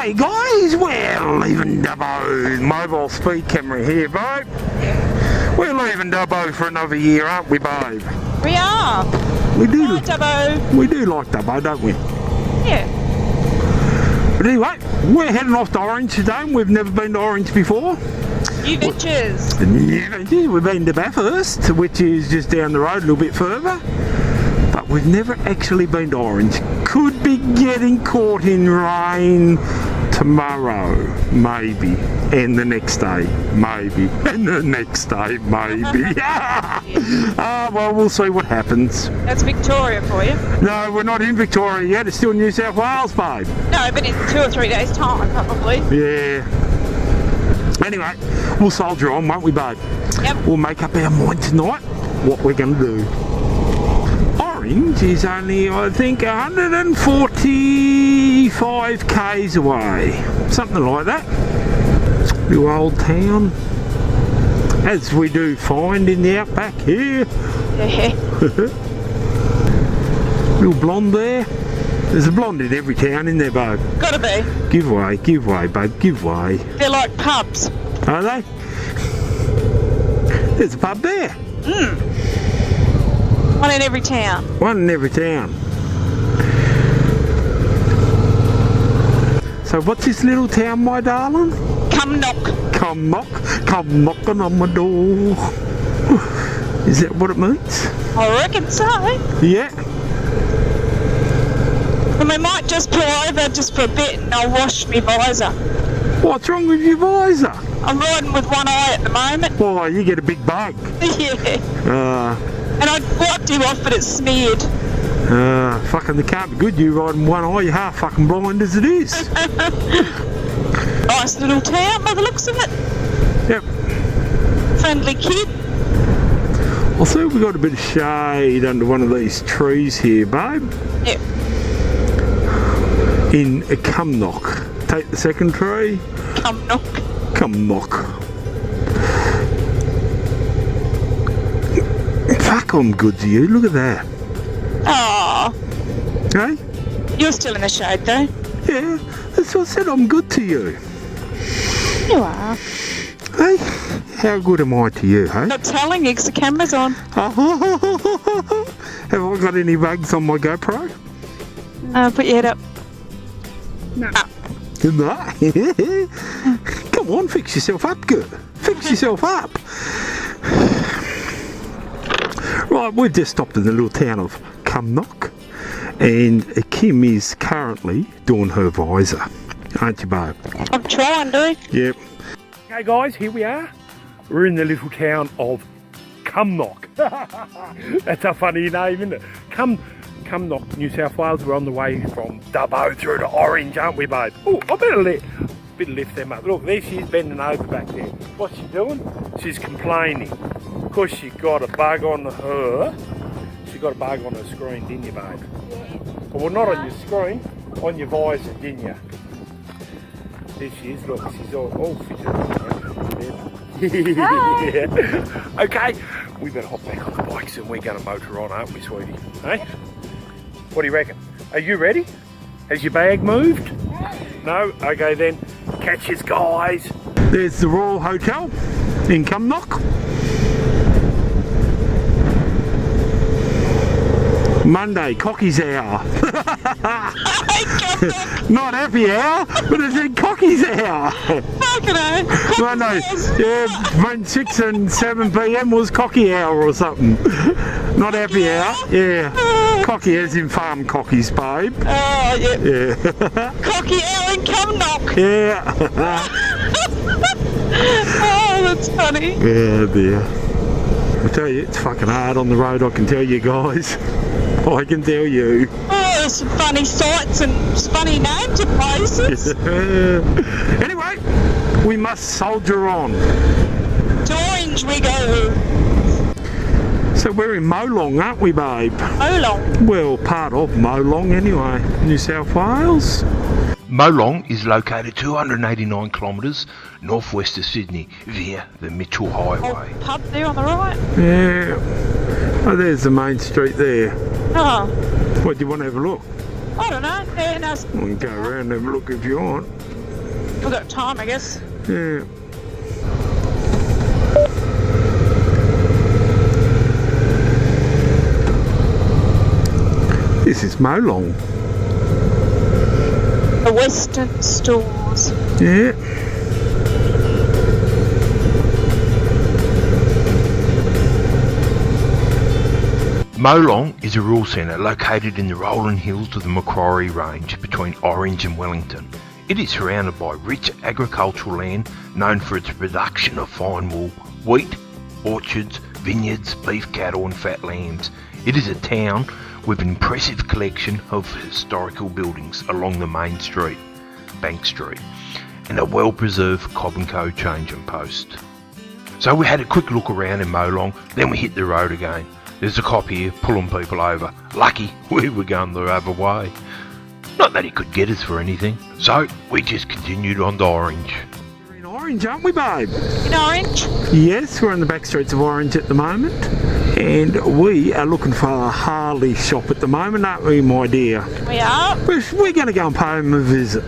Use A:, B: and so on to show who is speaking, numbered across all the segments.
A: Hey guys, we're leaving Dubbo. Mobile speed camera here, babe. We're leaving Dubbo for another year, aren't we, babe?
B: We are.
A: We do.
B: Hi, Dubbo.
A: We do like Dubbo, don't we?
B: Yeah.
A: But anyway, we're heading off to Orange today. We've never been to Orange before.
B: New ventures.
A: We've been to Bathurst, which is just down the road a little bit further. But we've never actually been to Orange. Could be getting caught in rain tomorrow, maybe. And the next day, maybe. And the next day, maybe. Well, we'll see what happens.
B: That's Victoria for you.
A: No, we're not in Victoria yet. It's still New South Wales, babe.
B: No, but in 2 or 3 days' time, probably.
A: Yeah. Anyway, we'll soldier on, won't we, babe?
B: Yep.
A: We'll make up our mind tonight what we're going to do. Orange is only, I think, 145 k's away. Something like that. Little old town. As we do find in the outback here.
B: Yeah.
A: Little blonde there. There's a blonde in every town, isn't there, babe?
B: Gotta be.
A: Give way, babe, give way.
B: They're like pubs.
A: Are they? There's a pub there.
B: One in every town.
A: One in every town. So what's this little town, my darling?
B: Come knock.
A: Come knocking on my door. Is that what it means?
B: I reckon so.
A: Yeah.
B: And we might just pull over just for a bit and I'll wash my visor.
A: What's wrong with your visor?
B: I'm riding with one eye at the moment.
A: Why, you get a big bug.
B: Yeah. And I wiped him off, but it's smeared.
A: Fucking they can't be good, you riding one eye, you're half fucking blind as it is.
B: Nice little town by the looks of it.
A: Yep.
B: Friendly kid.
A: I'll see if we got a bit of shade under one of these trees here, babe.
B: Yep.
A: In a Cumnock. Take the second tree.
B: Come knock.
A: Cumnock. Fuck, I'm good to you. Look at that.
B: Aww.
A: Hey?
B: You're still in the shade though.
A: Yeah, that's what I said. I'm good to you.
B: You are.
A: Hey, how good am I to you, hey?
B: Not telling you 'cause the camera's on.
A: Have I got any bugs on my GoPro?
B: Put your head up. No.
A: No. Come on, fix yourself up, good. Fix yourself up. Right, we've just stopped in the little town of Cumnock, and Kim is currently doing her visor, aren't you, babe?
B: I'm trying to.
A: Yep. Okay, guys, here we are. We're in the little town of Cumnock. That's a funny name, isn't it? Cumnock, New South Wales. We're on the way from Dubbo through to Orange, aren't we, babe? Oh, I better lift them up. Look, there she is bending over back there. What's she doing? She's complaining. Of course, she got a bug on her. She got a bug on her screen, didn't you, babe?
B: Yeah.
A: Well, not on your screen, on your visor, didn't you? There she is. Look, she's all fidgeted. Yeah. Okay, we better hop back on the bikes and we're going to motor on, aren't we, sweetie? Hey? What do you reckon? Are you ready? Has your bag moved? No? Okay then, catch us, guys. There's the Royal Hotel in Cumnock. Monday, cocky's hour. Not happy hour, but it's in cocky's hour. Monday, yeah, between 6 and 7 p.m. was cocky hour or something. Not happy hour, yeah. Cocky as in farm cockies, babe.
B: Oh, yeah.
A: Yeah.
B: Cocky hour in Cumnock.
A: Yeah.
B: Oh, that's funny.
A: Yeah, dear. I tell you, it's fucking hard on the road, I can tell you guys. I can tell you.
B: Oh, there's some funny sights and funny names of places.
A: Anyway, we must soldier on.
B: To Orange we go.
A: So we're in Molong, aren't we, babe?
B: Molong?
A: Well, part of Molong anyway. New South Wales.
C: Molong is located 289 kilometres northwest of Sydney via the Mitchell Highway.
B: Old pub there on the right.
A: Yeah. Oh, there's the main street there.
B: Oh.
A: What, do you want to have a look?
B: I don't know. Yeah, no.
A: We can go around and have a look if you want.
B: We've got time, I guess.
A: Yeah. This is Molong.
B: The Western stores.
A: Yeah.
C: Molong is a rural centre located in the rolling hills of the Macquarie Range between Orange and Wellington. It is surrounded by rich agricultural land known for its production of fine wool, wheat, orchards, vineyards, beef cattle and fat lambs. It is a town with an impressive collection of historical buildings along the main street, Bank Street, and a well-preserved Cobb & Co changing post. So we had a quick look around in Molong, then we hit the road again. There's a cop here pulling people over. Lucky we were going the other way. Not that he could get us for anything. So we just continued on to Orange.
A: We're in Orange, aren't we, babe?
B: In Orange?
A: Yes, we're on the back streets of Orange at the moment. And we are looking for a Harley shop at the moment, aren't we, my dear?
B: We are.
A: We're going to go and pay him a visit.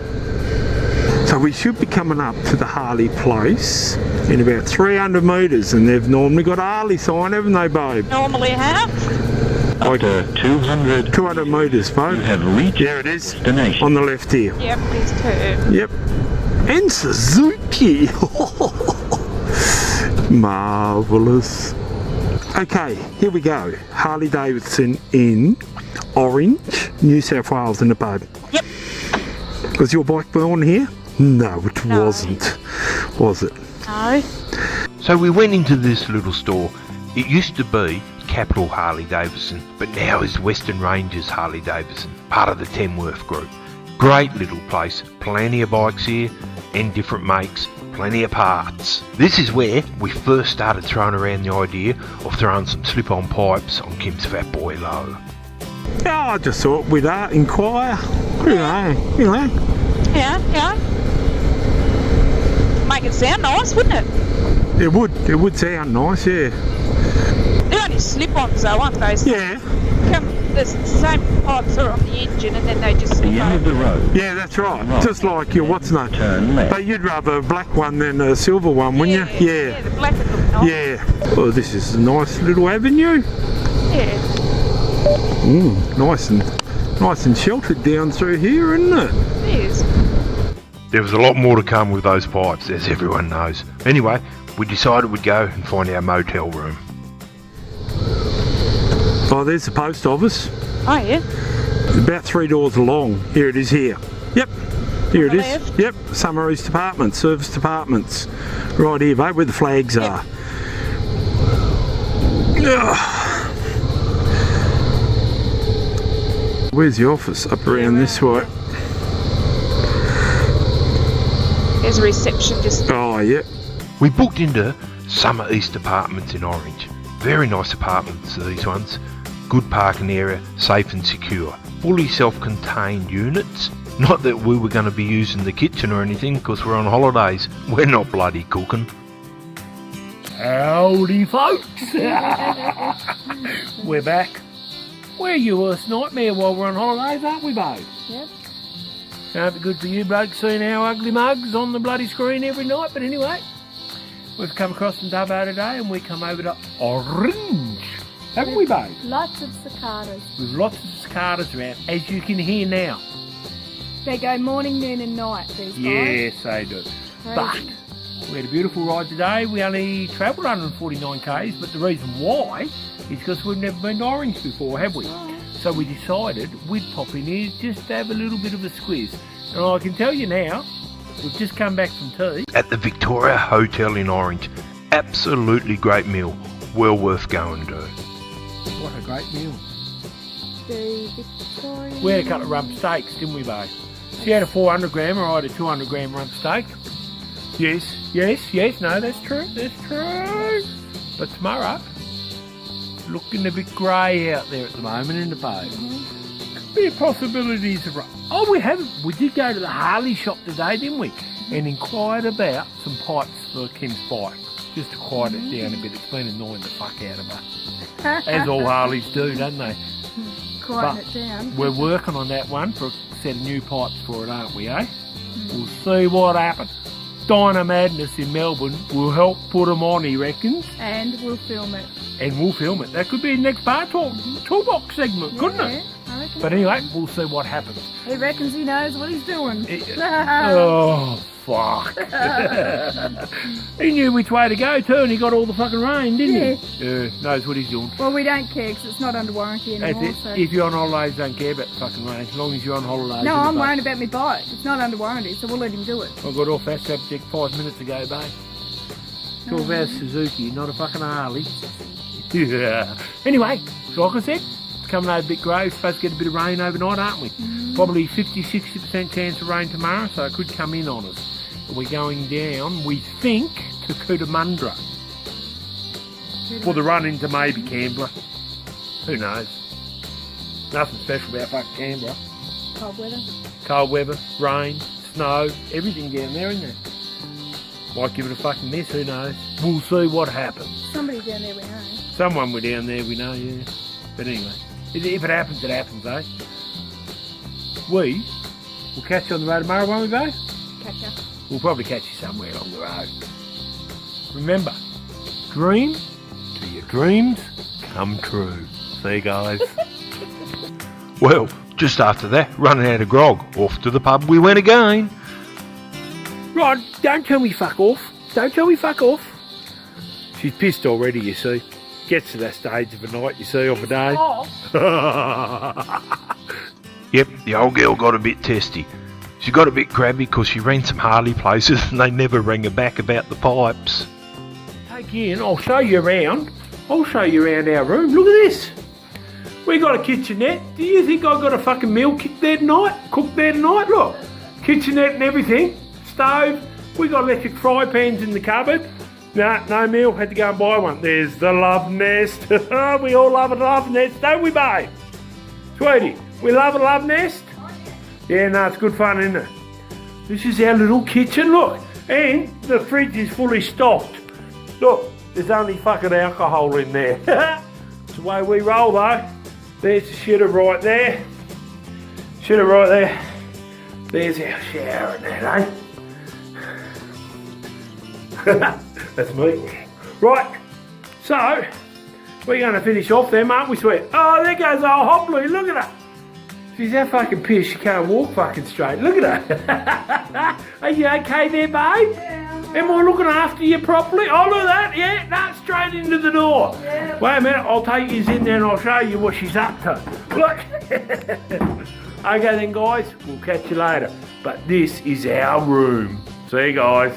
A: So we should be coming up to the Harley place in about 300 metres, and they've normally got a Harley sign, haven't they, babe?
B: Normally have.
A: Like
D: After 200
A: metres, babe.
D: you have reached
A: There it is,
D: destination.
A: on the left here.
B: Yep, these two.
A: Yep. And Suzuki. Marvellous. Okay, here we go. Harley Davidson in Orange, New South Wales in the pub.
B: Yep.
A: Was your bike born here? No, it
B: No.
A: wasn't. Was it?
B: No.
C: So we went into this little store. It used to be Capital Harley Davidson, but now is Western Ranges Harley Davidson, part of the Tamworth group. Great little place, plenty of bikes here and different makes, plenty of parts. This is where we first started throwing around the idea of throwing some slip-on pipes on Kim's Fat Boy Low.
A: Yeah, I just thought we'd inquire. You know.
B: Yeah. Make it sound nice, wouldn't it?
A: It would sound nice, yeah.
B: They're only slip-ons though, aren't they?
A: Yeah,
B: The same pipes are on the engine and then they just
D: The
B: slip
D: end of
B: over.
D: the road.
A: yeah, that's right. Just like your what's name.
D: Turn left.
A: But you'd rather a black one than a silver one, wouldn't you?
B: Yeah, the black would look nice.
A: Yeah. Well, this is a nice little avenue.
B: Yeah.
A: Nice and sheltered down through here, isn't it?
B: It is.
C: There was a lot more to come with those pipes, as everyone knows. Anyway, we decided we'd go and find our motel room.
A: Oh, there's the post office.
B: Oh yeah.
A: It's about 3 doors along. Here it is here. Yep. Here it
B: the
A: is.
B: left?
A: Yep. Summer East Apartments, Service Departments. Right here, mate, where the flags are. Ugh. Where's the office? Up around this way.
B: There's a reception just.
A: Oh, yep.
C: We booked into Summer East Apartments in Orange. Very nice apartments, these ones. Good parking area, safe and secure. Fully self-contained units. Not that we were going to be using the kitchen or anything, because we're on holidays. We're not bloody cooking.
A: Howdy, folks. We're back. We're your worst nightmare while we're on holidays, aren't we, babe?
B: Yep.
A: Can't be good for you blokes seeing our ugly mugs on the bloody screen every night, but anyway, we've come across from Dubbo today and we come over to Orange. Haven't we, babe?
E: Lots of cicadas.
A: With lots of cicadas around, as you can hear now.
E: They go morning, noon and night, these guys.
A: Yes, they do. But we had a beautiful ride today. We only travelled 149 k's, but the reason why is because we've never been to Orange before, have we? So we decided we'd pop in here just to have a little bit of a squiz. And I can tell you now, we've just come back from tea.
C: At the Victoria Hotel in Orange. Absolutely great meal. Well worth going to.
A: What a great meal.
E: The Victorian...
A: We had a couple of rump steaks, didn't we, babe? She had a 400 grammer, I had a 200 gram rump steak. Yes, no, that's true. But tomorrow, looking a bit grey out there at the moment in the boat. Could be possibilities of... Oh, we did go to the Harley shop today, didn't we? And inquired about some pipes for Kim's bike. Just to quiet it down a bit. It's been annoying the fuck out of her. As all Harleys do, don't they?
E: Quieten it down.
A: We're working on that one for a set of new pipes for it, aren't we, eh? We'll see what happens. Dino Madness in Melbourne will help put them on, he reckons.
E: And we'll film it.
A: And we'll film it. That could be the next bar toolbox segment, couldn't it?
E: I reckon.
A: But anyway, we'll see what happens.
E: He reckons he knows what he's doing.
A: Oh, fuck. He knew which way to go too, and he got all the fucking rain, didn't he? Yeah, knows what he's doing.
E: Well, we don't care because it's not under warranty
A: That's
E: anymore.
A: it.
E: So.
A: If you're on holidays, don't care about the fucking rain. As long as you're on holidays.
E: No, I'm worried about my bike. It's not under warranty, so we'll let him do it.
A: I got off that subject 5 minutes ago, babe. It's all about Suzuki, not a fucking Harley. Yeah. Anyway, like I said, it's coming over a bit grey. We're supposed to get a bit of rain overnight, aren't we? Probably 50-60% chance of rain tomorrow, so it could come in on us. And we're going down, we think, to Cootamundra. For the run into maybe Canberra. Who knows? Nothing special about fucking Canberra.
E: Cold weather.
A: Cold weather, rain, snow, everything down there, isn't there? Might give it a fucking miss, who knows? We'll see what happens.
E: Somebody down there we know.
A: Someone we're down there, we know, yeah. But anyway, if it happens, it happens, eh? We'll catch you on the road tomorrow, won't we, babe?
E: Catch up.
A: We'll probably catch you somewhere along the road. Remember, dream till your dreams come true. See you guys.
C: Well, just after that, running out of grog, off to the pub we went again.
A: Rod, don't tell me fuck off. Don't tell me fuck off. She's pissed already, you see. Gets to that stage of a night, you see, of a day.
C: Yep, the old girl got a bit testy. She got a bit crabby because she ran some Harley places and they never rang her back about the pipes.
A: Take you in, I'll show you around. I'll show you around our room. Look at this. We got a kitchenette. Do you think I got a fucking meal cooked there tonight? Look. Kitchenette and everything. Stove. We got electric fry pans in the cupboard. Nah, no meal. Had to go and buy one. There's the love nest. We all love a love nest, don't we, babe? Sweetie, we love a love nest? Yeah, no, it's good fun, isn't it? This is our little kitchen, look. And the fridge is fully stocked. Look, there's only fucking alcohol in there. It's the way we roll, though. There's the shitter right there. Shitter right there. There's our shower and that, eh? That's me. Right, so we're going to finish off them, aren't we, sweet? Oh, there goes old Hobley, look at her. She's that fucking pissed, she can't walk fucking straight. Look at her. Are you okay there, babe? Yeah. Am I looking after you properly? Oh, look at that, yeah, no, straight into the door. Yeah. Wait a minute, I'll take you in there and I'll show you what she's up to. Look. Okay then, guys, we'll catch you later. But this is our room. See you guys.